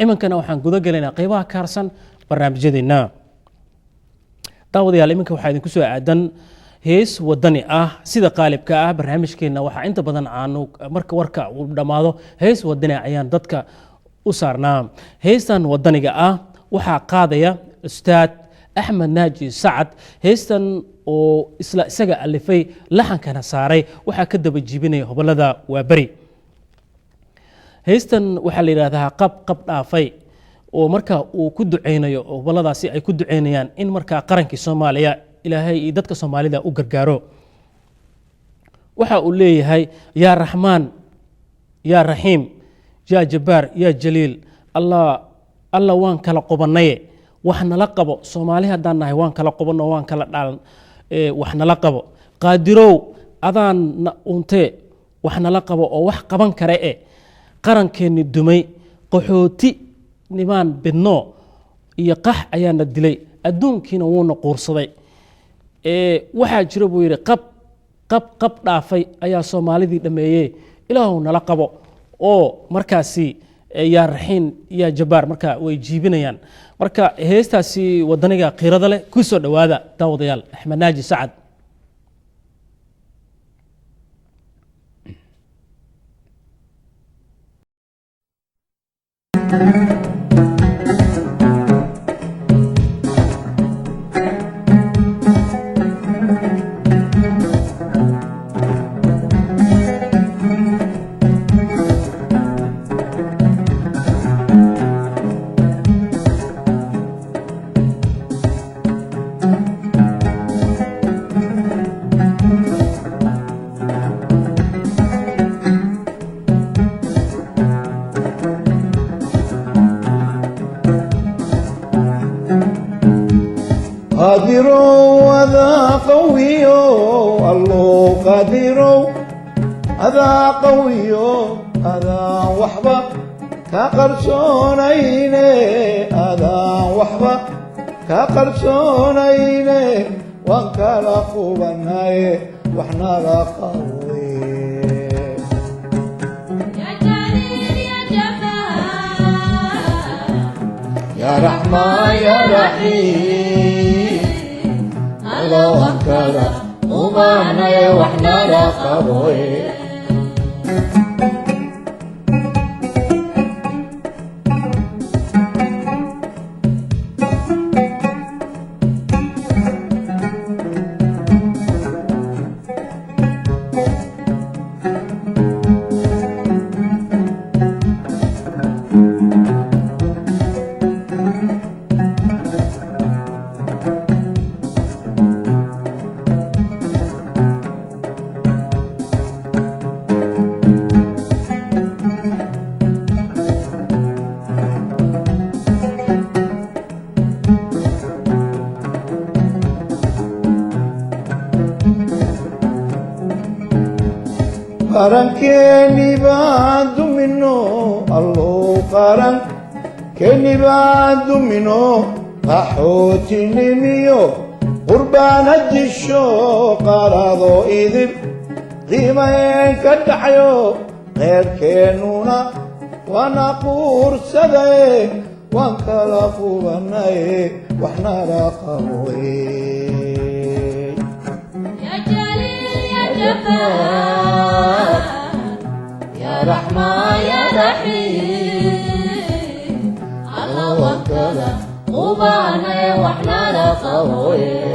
iminkana waxaan guda gelaynaa qaybaha kaarsan barnaamijyadeena daawadayaal iminka waxaa idinku soo aadan hees wadani ah sida qaalibka ah barnaamijkeena waxaa inta badan aanu marka warka uu dhamaado hees wadani ayaan dadka u saarnaa heestan wadaniga ah waxaa qaadaya ustaad axmed naaji sacad heestan oo isla isaga alifay laxankana saaray waxaa ka daba jiibinaya hobolada waabari heestan waxaa la yiraahdaa qab dhaafay oo marka uu ku duceynayo hoboladaasi ay ku duceynayaan in marka qarankii Soomaaliya ilaahay iyo dadka Soomaalida u gargaaro waxa uu leeyahay yaa raxmaan yaa raxiim yaa jabbaar yaa jaliil allah waan kala qobanay wax nala qabo Soomaali hadaan nahay waan kala qobano waan kala dhalan wax nala qabo qaadirow adaan unte wax nala qabo oo wax qaban kare qarankeeni dumay qaxooti nimaan bidno iyo qax ayaana dilay adduunkiina wuuna quursaday waxaa jira buu yiri qab dhaafay ayaa Soomaalidii dhameeyay ilaahu nala qabo oo markaasi yaa raxiin yaa jabbaar marka way jiibinayaan marka heestaasi wadaniga qiirada leh ku soo dhawaada daawadayaal Axmed Naaji Sacad قادروا هذا قوي الله قادروا هذا قوي هذا وحبة كقرصونين هذا وحبة كقرصونين وانكلا قوبناي وحنا لا قوي يا جليل يا جبار يا رحمن يا رحيم الله أكبر ومعنا وإحنا لا قوي قرنكني بعد منه الله قرنكني بعد منه قحوتني ميو قربان الجشو قرضو إذب قيمين كدحيو غير كنونا وانا قرصدي وانكلفوا بناي واحنا رقوي يا جليل يا جبار يا رحمن يا رحيم الله أكبر وبعنا واحنا لا قوي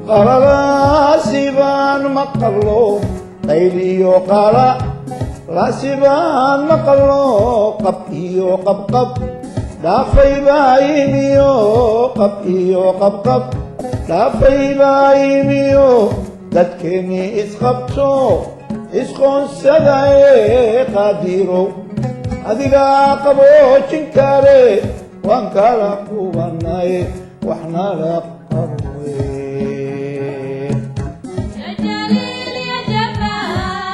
قرلا سيبان مقلو قيلي قرا raasibaan maqalno qab iyo qabqab dhaafay baa yimiyo qab iyo qabqab dhaafay baa yimiyo dadkeennii isqabto isqoonsada ee qaadirow adigaa qaboojin kare waan kala qubanay waxna la qabowe يا جليل يا جبار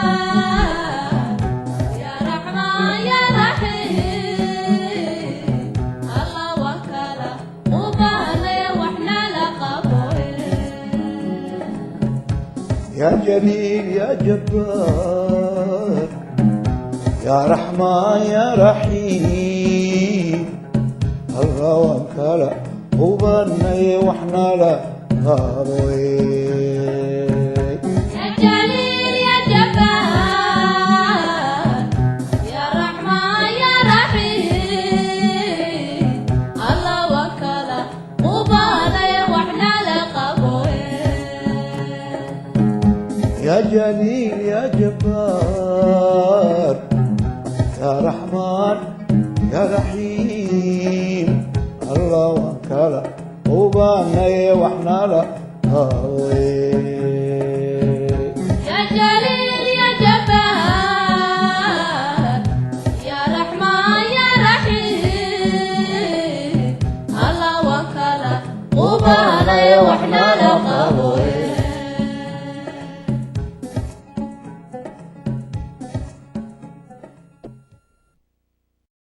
يا رحمن يا رحيم الله وكلا وبالي واحنا لقبوين يا جليل يا جبار يا رحمن يا رحيم الله وكلا وبني واحنا لا غاروين يا جليل يا جبار يا رحمن يا رحيم الله وكلا وبالي واحنا لقبوين يا جليل يا جبار يا رحمن يا رحيم الله وكلا وبني واحنا لا غاروين